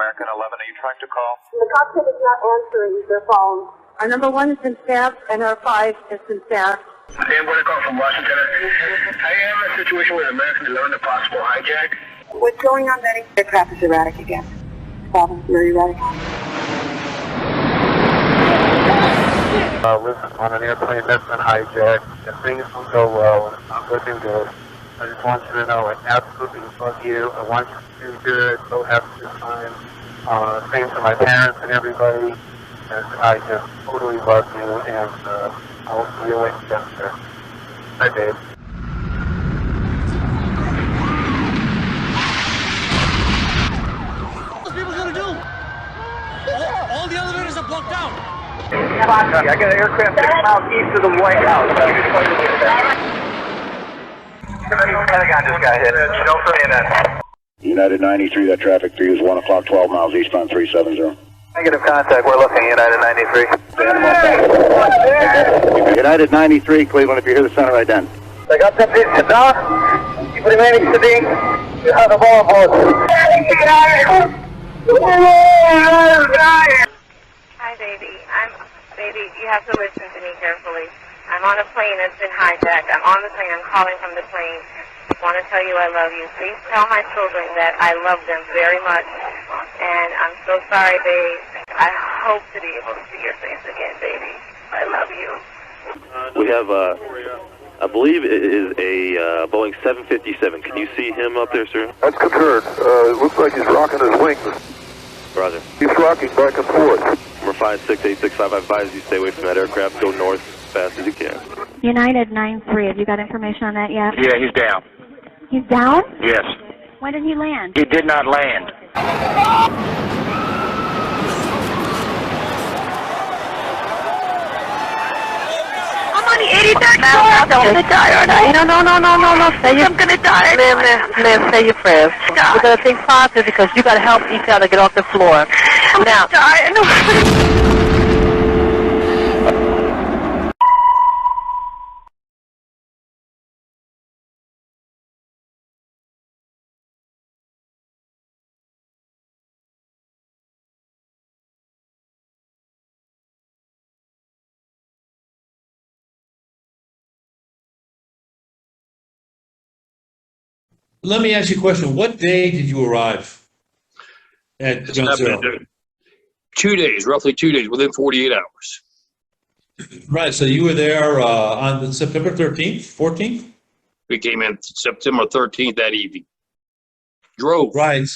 American 11, are you trying to call? The cockpit is not answering their phone. Our number 1 has been staffed, and our 5 has been staffed. I'm going to call from Washington. I have a situation with American 11, a possible hijack. What's going on, Betty? The aircraft is erratic again. Problem, very erratic. Listen, on an airplane that's been hijacked, and things don't go well, and it's not looking good. I just want you to know I absolutely love you. I want you to do good, so have a good time. Same for my parents and everybody. And I just totally love you, and I'll see you later, Jessica. Bye, babe. What are people gonna do? All the elevators are blocked out. I got an aircraft 6 miles east of the White House. Pentagon just got hit. No further than that. United 93, that traffic for you is 1 o'clock, 12 miles eastbound 370. Negative contact, we're looking, United 93. United 93, Cleveland, if you hear the center ident. I got that piece of down. Keep remaining sitting. You have the ball board. Hi, baby. Baby, you have to listen to me carefully. I'm on a plane that's been hijacked. I'm on the plane. I'm calling from the plane. I want to tell you I love you. Please tell my children that I love them very much. And I'm so sorry, babe. I hope to be able to see your face again, baby. I love you. We have, I believe it is a Boeing 757. Can you see him up there, sir? That's confirmed. It looks like he's rocking his wings. Roger. He's rocking back and forth. Number 56865, I advise you stay away from that aircraft. Go north as fast as you can. United 93, have you got information on that yet? Yeah, he's down. He's down? Yes. When did he land? He did not land. I'm on the 83rd floor. I'm gonna die, aren't I? No. I'm gonna die. Ma'am, say your prayers. God. We're going to think positive because you got to help each other get off the floor. I'm Now, gonna die. Let me ask you a question. What day did you arrive at Ground Zero? 2 days, roughly 2 days, within 48 hours. Right, so you were there on September 13th, 14th? We came in September 13th that evening. Drove. Right.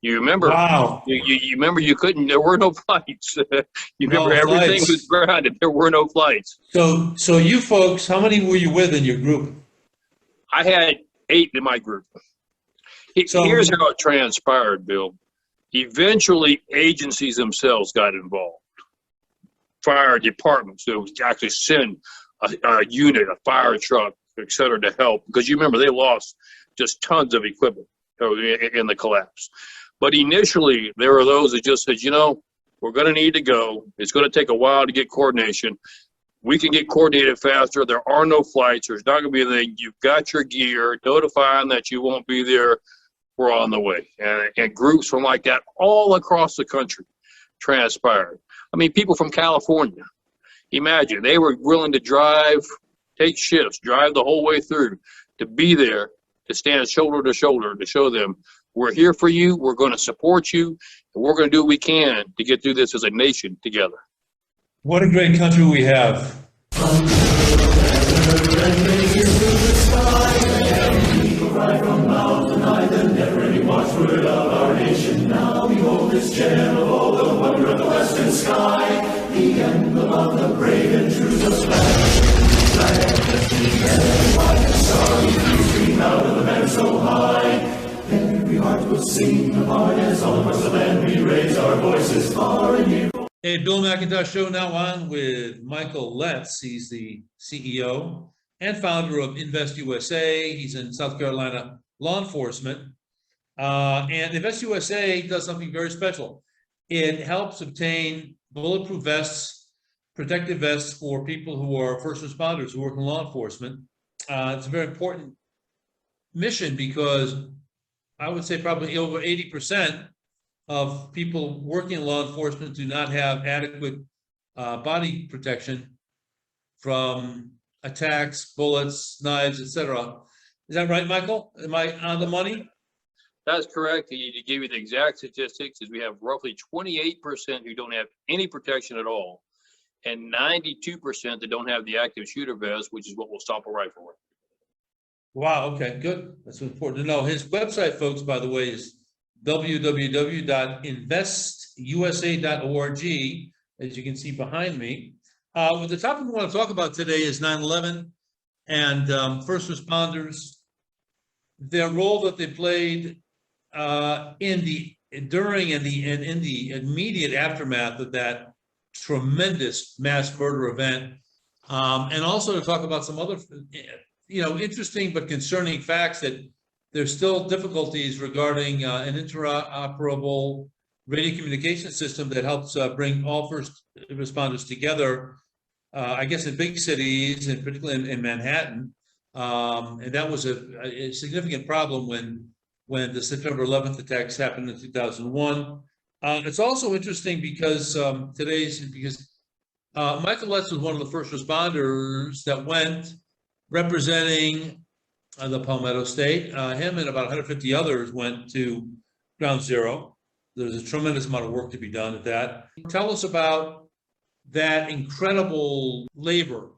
You remember? Wow. You remember you couldn't, there were no flights. You remember No everything flights. was grounded. There were no flights. So you folks, how many were you with in your group? I had 8 in my group. So- Here's how it transpired, Bill. Eventually, agencies themselves got involved. Fire departments, they would actually send a unit, a fire truck, et cetera, to help. Because you remember, they lost just tons of equipment in the collapse. But initially, there were those that just said, you know, we're going to need to go. It's going to take a while to get coordination. We can get coordinated faster. There are no flights. There's not going to be anything. You've got your gear. Notifying that you won't be there. We're on the way. And groups from like that all across the country transpired. I mean, people from California, imagine, they were willing to drive, take shifts, drive the whole way through, to be there, to stand shoulder to shoulder, to show them, we're here for you, we're going to support you, and we're going to do what we can to get through this as a nation together. What a great country we have. Hey, Bill McIntosh Show now on with Michael Letts. He's the CEO and founder of Invest USA. He's in South Carolina law enforcement. And Invest USA does something very special. It helps obtain bulletproof vests, protective vests for people who are first responders who work in law enforcement. It's a very important mission because I would say probably over 80% of people working in law enforcement do not have adequate body protection from attacks, bullets, knives, etc. Is that right, Michael? Am I on the money? That's correct. To give you the exact statistics, is we have roughly 28% who don't have any protection at all, and 92% that don't have the active shooter vest, which is what will stop a rifle with. Wow, okay, good. That's important to know. His website, folks, by the way, is www.investusa.org, as you can see behind me. The topic we want to talk about today is 9/11 and first responders, their role that they played during and in the immediate aftermath of that tremendous mass murder event, and also to talk about some other, interesting but concerning facts that there's still difficulties regarding an interoperable radio communication system that helps bring all first responders together, I guess in big cities and particularly in Manhattan. And that was a significant problem when the September 11th attacks happened in 2001. It's also interesting because Michael Letts was one of the first responders that went representing the Palmetto State. Him and about 150 others went to Ground Zero. There's a tremendous amount of work to be done at that. Tell us about that incredible labor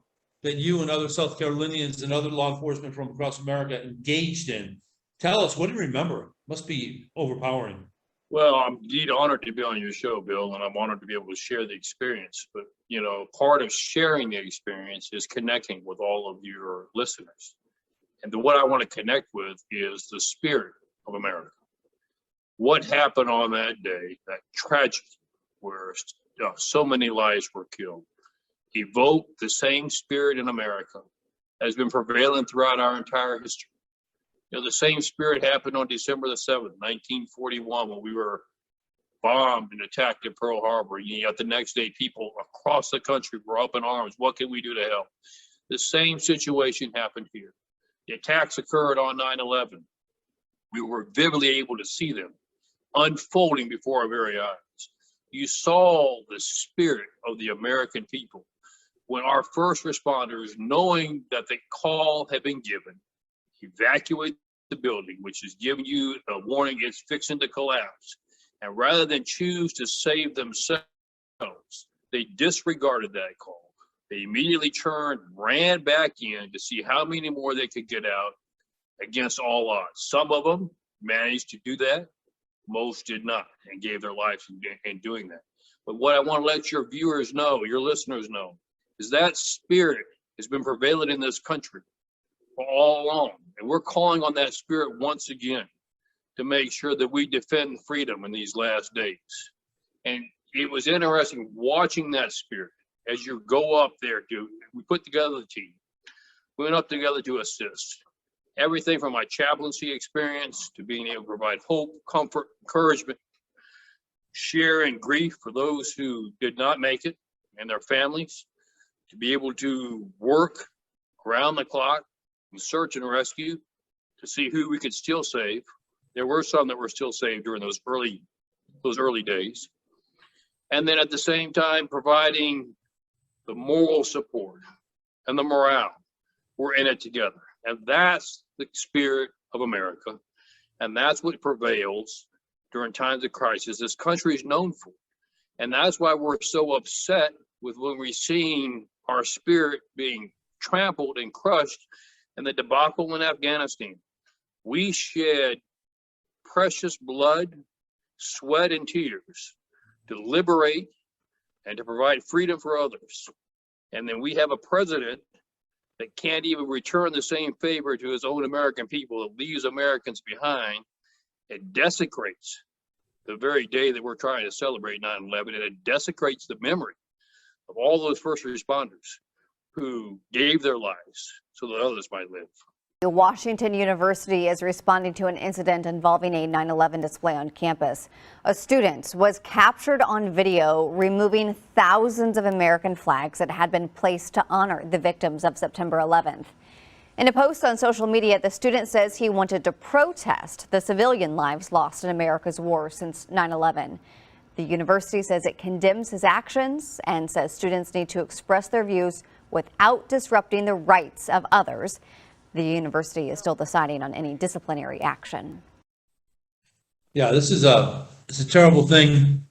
that you and other South Carolinians and other law enforcement from across America engaged in. Tell us, what do you remember? Must be overpowering. Well, I'm indeed honored to be on your show, Bill, and I'm honored to be able to share the experience. But, part of sharing the experience is connecting with all of your listeners. And what I want to connect with is the spirit of America. What happened on that day, that tragedy where so many lives were killed, evoked the same spirit in America has been prevailing throughout our entire history. The same spirit happened on December the 7th, 1941, when we were bombed and attacked at Pearl Harbor. Yet the next day, people across the country were up in arms. What can we do to help? The same situation happened here. The attacks occurred on 9/11. We were vividly able to see them unfolding before our very eyes. You saw the spirit of the American people when our first responders, knowing that the call had been given, evacuate the building, which is giving you a warning it's fixing to collapse. And rather than choose to save themselves, they disregarded that call. They immediately turned, ran back in to see how many more they could get out against all odds. Some of them managed to do that. Most did not and gave their lives in doing that. But what I want to let your viewers know, your listeners know, is that spirit has been prevailing in this country for all along. And we're calling on that spirit once again to make sure that we defend freedom in these last days. And it was interesting watching that spirit as you go up there we put together the team. We went up together to assist. Everything from my chaplaincy experience to being able to provide hope, comfort, encouragement, sharing grief for those who did not make it and their families, to be able to work around the clock and search and rescue to see who we could still save. There were some that were still saved during those early days. And then at the same time, providing the moral support and the morale. We're in it together. And that's the spirit of America. And that's what prevails during times of crisis this country is known for. And that's why we're so upset with when we're seeing our spirit being trampled and crushed in the debacle in Afghanistan. We shed precious blood, sweat, and tears to liberate and to provide freedom for others. And then we have a president that can't even return the same favor to his own American people, that leaves Americans behind. It desecrates the very day that we're trying to celebrate 9/11, and it desecrates the memory of all those first responders who gave their lives so that others might live. Washington University is responding to an incident involving a 9/11 display on campus. A student was captured on video removing thousands of American flags that had been placed to honor the victims of September 11th. In a post on social media, the student says he wanted to protest the civilian lives lost in America's war since 9/11. The university says it condemns his actions and says students need to express their views without disrupting the rights of others. The university is still deciding on any disciplinary action. Yeah, it's a terrible thing.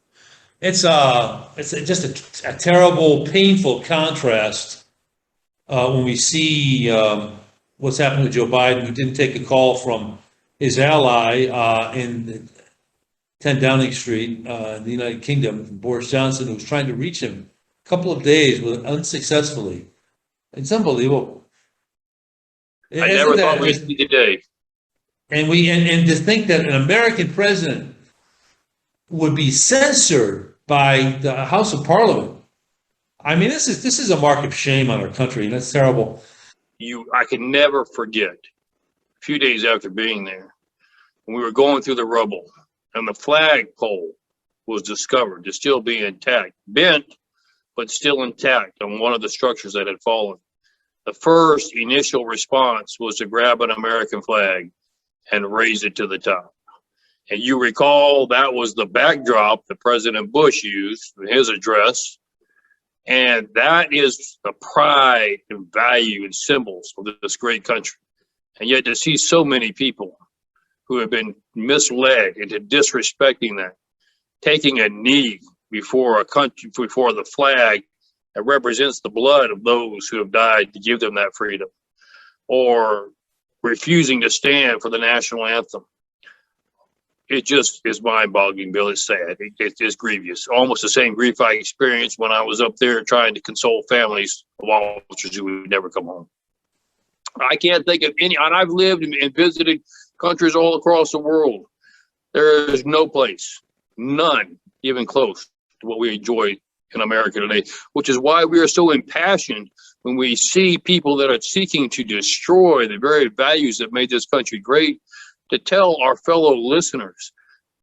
It's just a terrible, painful contrast when we see what's happened with Joe Biden, who didn't take a call from his ally in 10 Downing Street in the United Kingdom, Boris Johnson, who was trying to reach him a couple of days unsuccessfully. It's unbelievable. I never thought we'd see the day. And to think that an American president would be censored by the House of Parliament. I mean, this is a mark of shame on our country, and that's terrible. I can never forget a few days after being there, when we were going through the rubble and the flagpole was discovered to still be intact, bent, but still intact on one of the structures that had fallen. The first initial response was to grab an American flag and raise it to the top. And you recall that was the backdrop that President Bush used in his address. And that is the pride and value and symbols of this great country. And yet to see so many people who have been misled into disrespecting that, taking a knee before a country, before the flag that represents the blood of those who have died to give them that freedom, or refusing to stand for the national anthem. It just is mind-boggling, Bill. It's sad. It's grievous. Almost the same grief I experienced when I was up there trying to console families of officers who would never come home. I can't think of any, and I've lived and visited countries all across the world. There is no place, none even close to what we enjoy in America today, which is why we are so impassioned when we see people that are seeking to destroy the very values that made this country great, to tell our fellow listeners,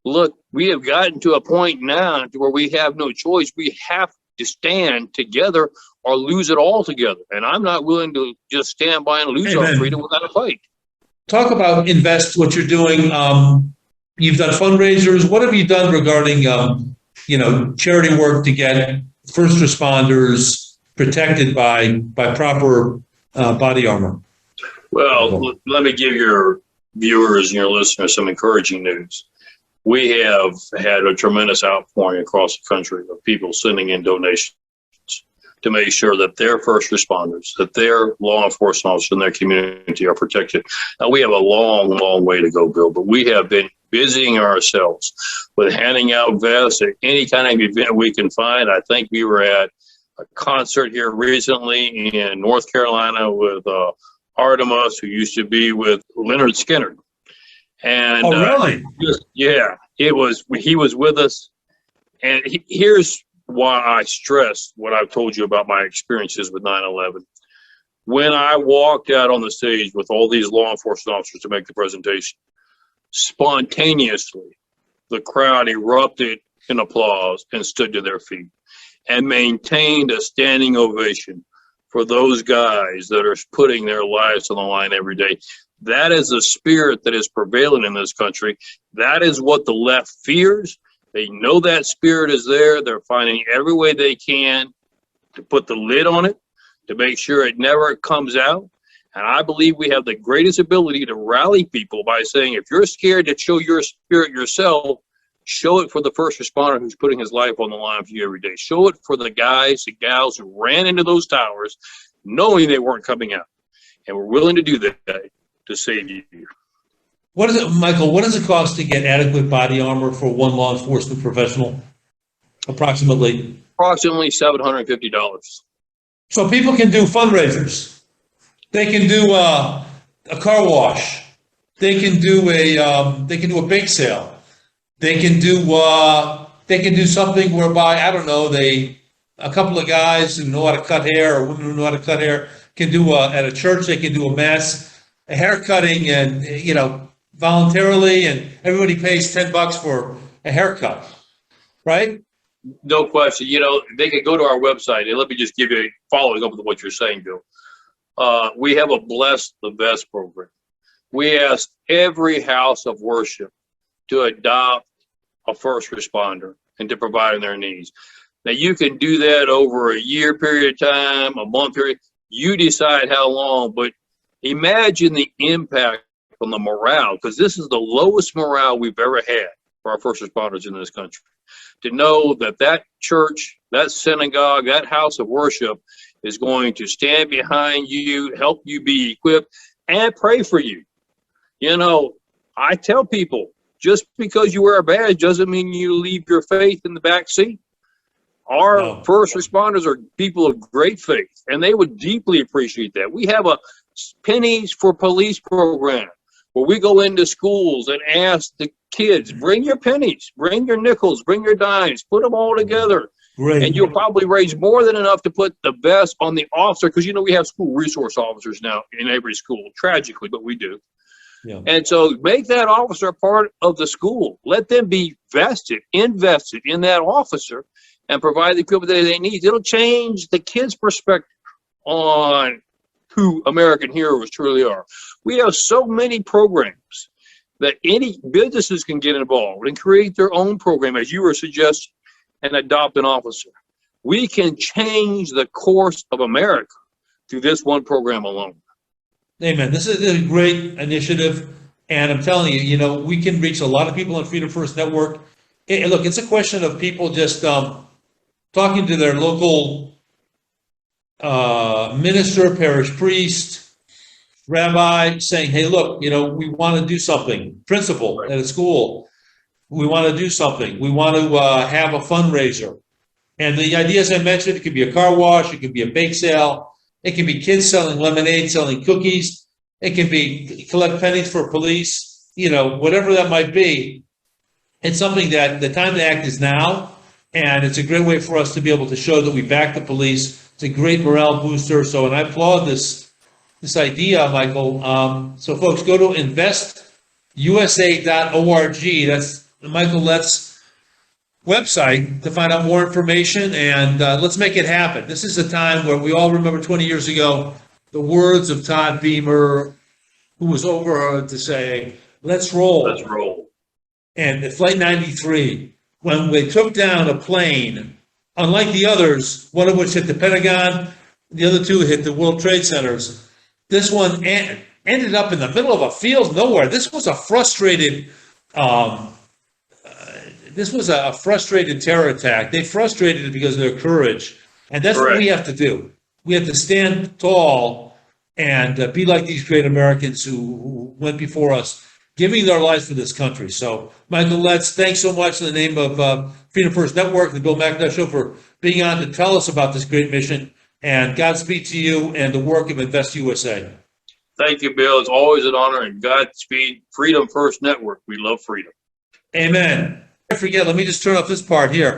look, we have gotten to a point now where we have no choice. We have to stand together or lose it all together. And I'm not willing to just stand by and lose our freedom without a fight. Talk about invest, what you're doing. You've done fundraisers. What have you done regarding, charity work to get first responders protected by proper body armor? Well, let me give your viewers and your listeners some encouraging news. We have had a tremendous outpouring across the country of people sending in donations to make sure that their first responders, that their law enforcement officers in their community are protected. Now, we have a long, long way to go, Bill, but we have been busying ourselves with handing out vests at any kind of event we can find. I think we were at a concert here recently in North Carolina with Artemis, who used to be with Leonard Skinner. And really? He was with us. And here's why I stress what I've told you about my experiences with 9/11. When I walked out on the stage with all these law enforcement officers to make the presentation, spontaneously, the crowd erupted in applause and stood to their feet and maintained a standing ovation for those guys that are putting their lives on the line every day. That is the spirit that is prevalent in this country. That is what the left fears. They know that spirit is there. They're finding every way they can to put the lid on it, to make sure it never comes out. And I believe we have the greatest ability to rally people by saying, if you're scared to show your spirit yourself, show it for the first responder who's putting his life on the line for you every day. Show it for the guys and gals who ran into those towers knowing they weren't coming out. And we're willing to do that to save you. What is it, Michael, what does it cost to get adequate body armor for one law enforcement professional? Approximately? Approximately $750. So people can do fundraisers. They can do a car wash. They can do a bake sale. They can do something whereby, I don't know, a couple of guys who know how to cut hair or women who know how to cut hair can do at a church, they can do a hair cutting and, voluntarily, and everybody pays $10 for a haircut, right? No question. They could go to our website, and let me just give you, following up with what you're saying, Bill. We have a Bless the Vest program. We ask every house of worship to adopt a first responder and to provide their needs. Now, you can do that over a year period of time, a month period. You decide how long, but imagine the impact on the morale, because this is the lowest morale we've ever had for our first responders in this country. To know that that church, that synagogue, that house of worship is going to stand behind you, help you be equipped, and pray for you. You know, I tell people, just because you wear a badge doesn't mean you leave your faith in the back seat. Our first responders are people of great faith, and they would deeply appreciate that. We have a Pennies for Police program where we go into schools and ask the kids, bring your pennies, bring your nickels, bring your dimes, put them all together. Great. And you'll probably raise more than enough to put the best on the officer, because, you know, we have school resource officers now in every school, tragically, but we do. Yeah. And so make that officer part of the school. Let them be invested in that officer and provide the equipment that they need. It'll change the kids' perspective on who American heroes truly are. We have so many programs that any businesses can get involved and create their own program, as you were suggesting, and adopt an officer. We can change the course of America through this one program alone. Amen. This is a great initiative, and I'm telling you, you know, we can reach a lot of people on Freedom First Network. Look, it's a question of people just talking to their local minister, parish priest, rabbi, saying, hey, look, you know, we want to do something. Principal at a school, we want to do something. We want to have a fundraiser. And the ideas I mentioned, it could be a car wash, it could be a bake sale, it can be kids selling lemonade, selling cookies, it can be collect pennies for police, you know, whatever that might be. It's something that the time to act is now, and it's a great way for us to be able to show that we back the police. It's a great morale booster. So, and I applaud this idea, Michael. So folks, go to investusa.org. That's Michael Lett's website to find out more information, and let's make it happen. This is a time where we all remember 20 years ago the words of Todd Beamer, who was overheard to say, let's roll. Let's roll. And at Flight 93, when they took down a plane, unlike the others, one of which hit the Pentagon, the other two hit the World Trade Centers, this one ended up in the middle of a field nowhere. This was a frustrated terror attack. They frustrated it because of their courage. And that's what we have to do. We have to stand tall and be like these great Americans who went before us, giving their lives for this country. So, Michael Letts, thanks so much in the name of Freedom First Network, the Bill McIntosh Show, for being on to tell us about this great mission. And Godspeed to you and the work of Invest USA. Thank you, Bill. It's always an honor, and Godspeed, Freedom First Network. We love freedom. Amen. Don't forget, let me just turn off this part here.